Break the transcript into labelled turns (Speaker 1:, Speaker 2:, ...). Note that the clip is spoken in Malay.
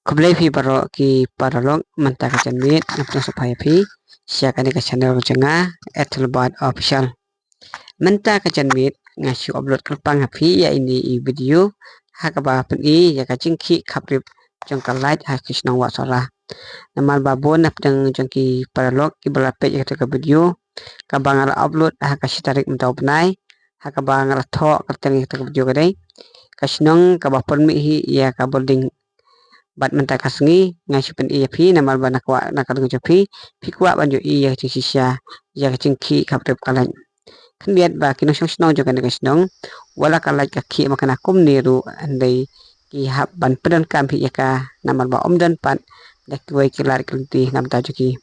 Speaker 1: Kembali pi baro ki paralog manta ka chanmit napna supaya pi siakan ka channel janga ethelbad official manta ka chanmit ngasu upload kalpang pi ya ini i video hakaba pen i ya ka chingki khaprip jongka like ha kisnong wa sara namal babon napdang jongki paralog ki bala page ka video ka bangal upload ha ka sitarik mtaw pnai ha ka bangal tho ka teng ka video ka dai kasnong ka bapon mi hi ya ka boarding bat menta kasngi ngai pen iya phi namal banakwa nakal pi kwa banjo iya chi sisya ya chingki khaprep kalan khmiat ba kino song jo kan kasnong wala kalai ka khi makana kum niru andai ki hab ban pedan kam hi ka namal ba omdan pan dak wai kilar kilti nam ta juki